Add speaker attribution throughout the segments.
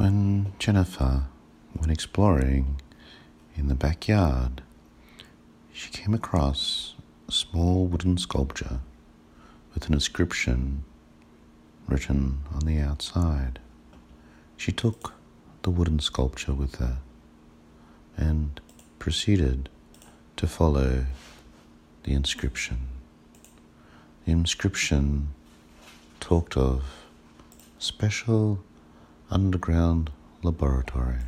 Speaker 1: When Jennifer went exploring in the backyard, she came across a small wooden sculpture with an inscription written on the outside. She took the wooden sculpture with her and proceeded to follow the inscription. The inscription talked of a special underground laboratory.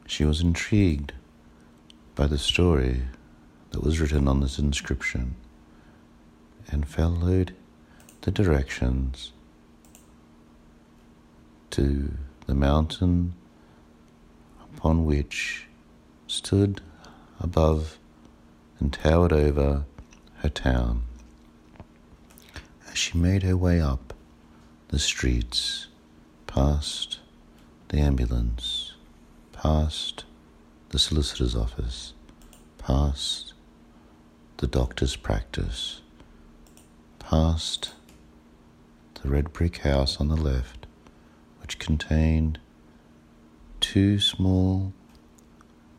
Speaker 1: She was intrigued by the story that was written on this inscription and followed the directions to the mountain upon which stood above and towered over her town. As she made her way up the streets, past the ambulance, past the solicitor's office, past the doctor's practice, past the red brick house on the left, which contained 2 small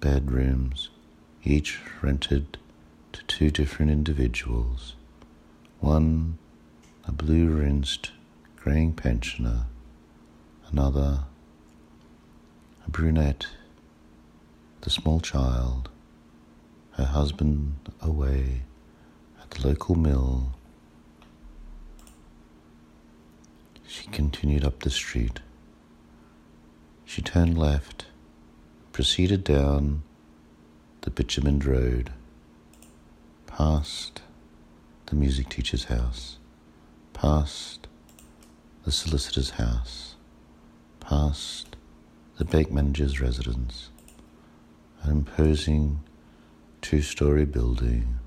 Speaker 1: bedrooms, each rented to 2 different individuals. One, a blue-rinsed greying pensioner, another, a brunette with a small child, her husband away at the local mill. She continued up the street. She turned left, proceeded down the bitumened road, past the music teacher's house, past the solicitor's house, past the bank manager's residence, an imposing 2-story building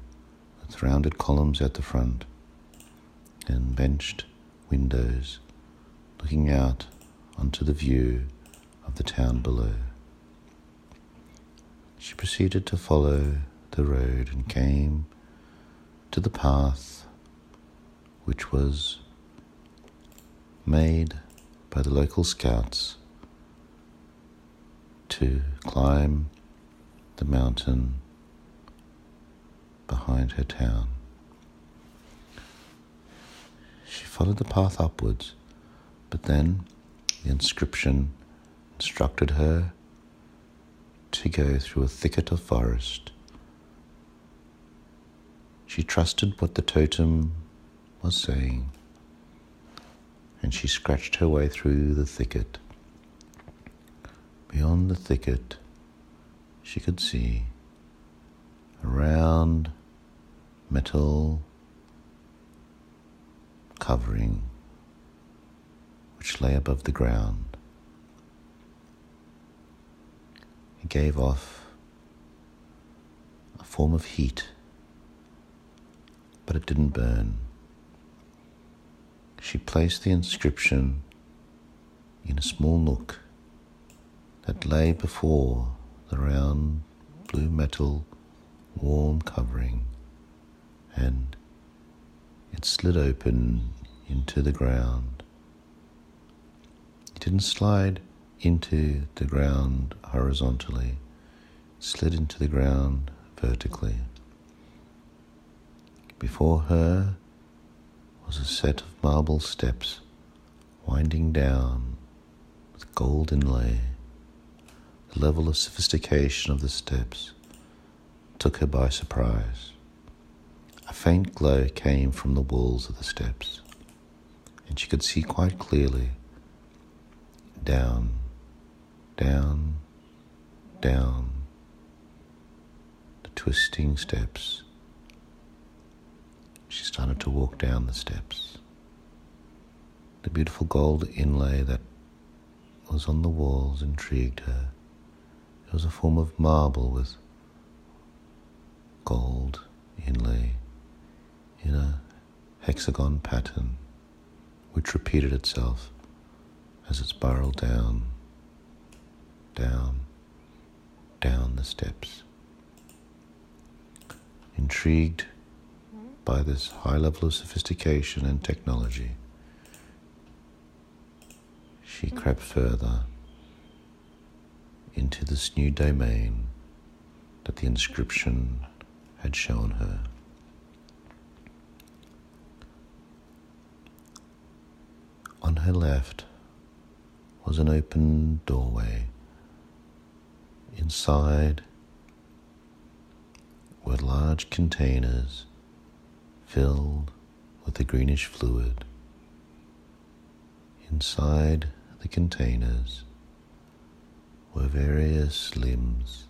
Speaker 1: with rounded columns at the front and benched windows looking out onto the view of the town below. She proceeded to follow the road and came to the path which was made by the local scouts to climb the mountain behind her town. She followed the path upwards, but then the inscription instructed her to go through a thicket of forest. She trusted what the totem was saying, and she scratched her way through the thicket. Beyond the thicket, she could see a round metal covering which lay above the ground. It gave off a form of heat, but it didn't burn. She placed the inscription in a small nook that lay before the round blue metal warm covering, and it slid open into the ground. It didn't slide into the ground horizontally, it slid into the ground vertically. Before her was a set of marble steps winding down with gold inlay. The level of sophistication of the steps took her by surprise. A faint glow came from the walls of the steps, and she could see quite clearly down, down, down the twisting steps. She started to walk down the steps. The beautiful gold inlay that was on the walls intrigued her. It was a form of marble with gold inlay in a hexagon pattern which repeated itself as it spiraled down, down, down the steps. Intrigued by this high level of sophistication and technology, she crept further into this new domain that the inscription had shown her. On her left was an open doorway. Inside were large containers filled with a greenish fluid. Inside the containers were various limbs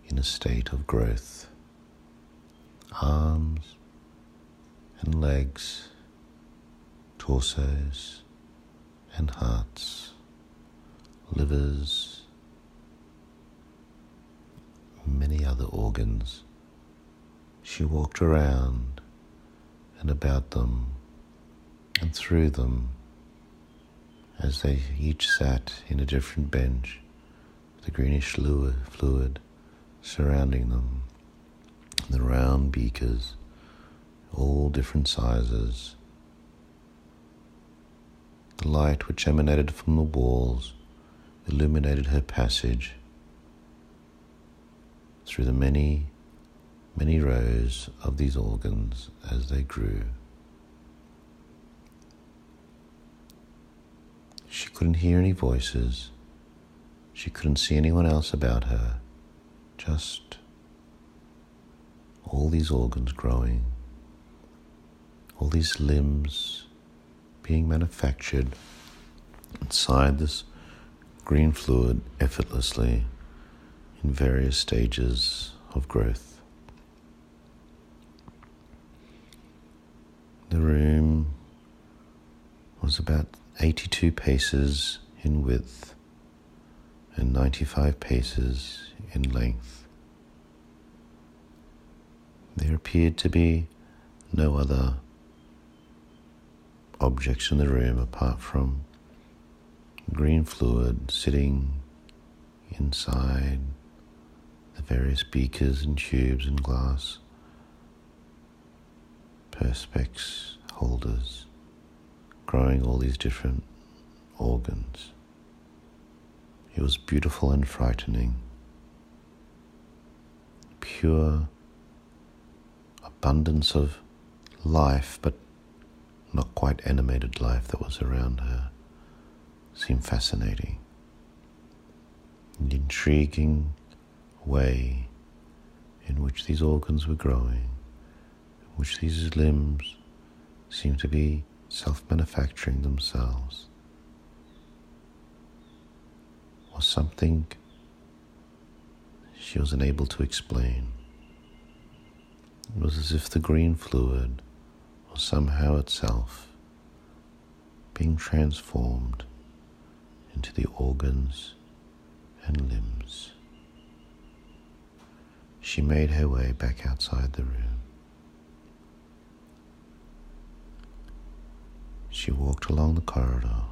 Speaker 1: in a state of growth. Arms and legs, torsos and hearts, livers, many other organs. She walked around and about them and through them as they each sat in a different bench with a greenish fluid surrounding them, the round beakers, all different sizes. The light which emanated from the walls illuminated her passage through the many, many rows of these organs as they grew. She couldn't hear any voices. She couldn't see anyone else about her. Just all these organs growing, all these limbs being manufactured inside this green fluid effortlessly in various stages of growth. The room was about 82 paces in width and 95 paces in length. There appeared to be no other objects in the room apart from green fluid sitting inside the various beakers and tubes and glass perspex holders, growing all these different organs. It was beautiful and frightening. Pure abundance of life, but not quite animated life that was around her, seemed fascinating. The intriguing way in which these organs were growing, in which these limbs seemed to be self-manufacturing themselves, was something she was unable to explain. It was as if the green fluid was somehow itself being transformed into the organs and limbs. She made her way back outside the room. She walked along the corridor.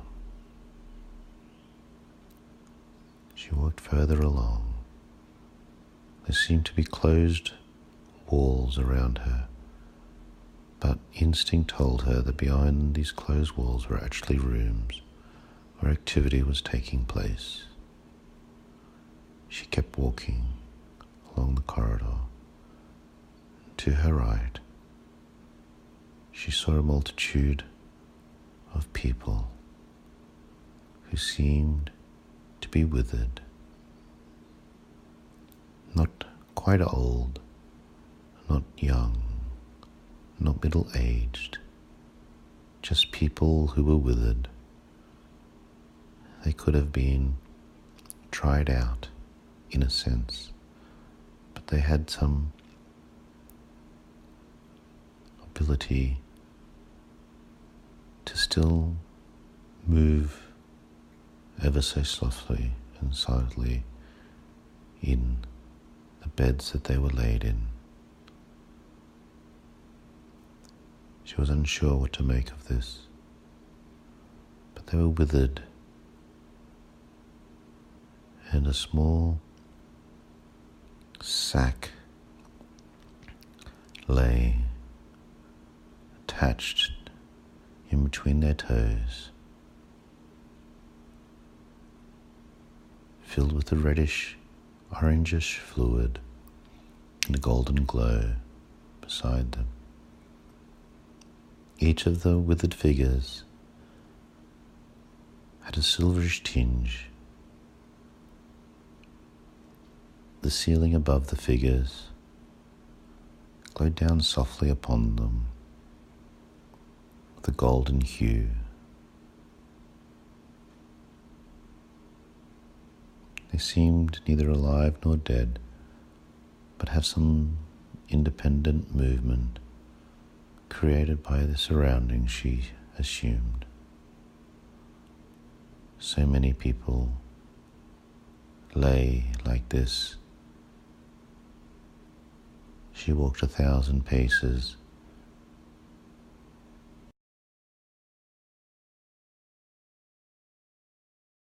Speaker 1: She walked further along. There seemed to be closed walls around her, but instinct told her that behind these closed walls were actually rooms where activity was taking place. She kept walking along the corridor. To her right, she saw a multitude of people who seemed to be withered, not quite old, not young, not middle-aged, just people who were withered. They could have been dried out in a sense, but they had some ability to still move ever so softly and silently in the beds that they were laid in. She was unsure what to make of this, but they were withered, and a small sack lay attached in between their toes. filled with a reddish, orangish fluid and a golden glow beside them. Each of the withered figures had a silverish tinge. The ceiling above the figures glowed down softly upon them with a golden hue. They seemed neither alive nor dead, but have some independent movement created by the surroundings she assumed. So many people lay like this. She walked 1,000 paces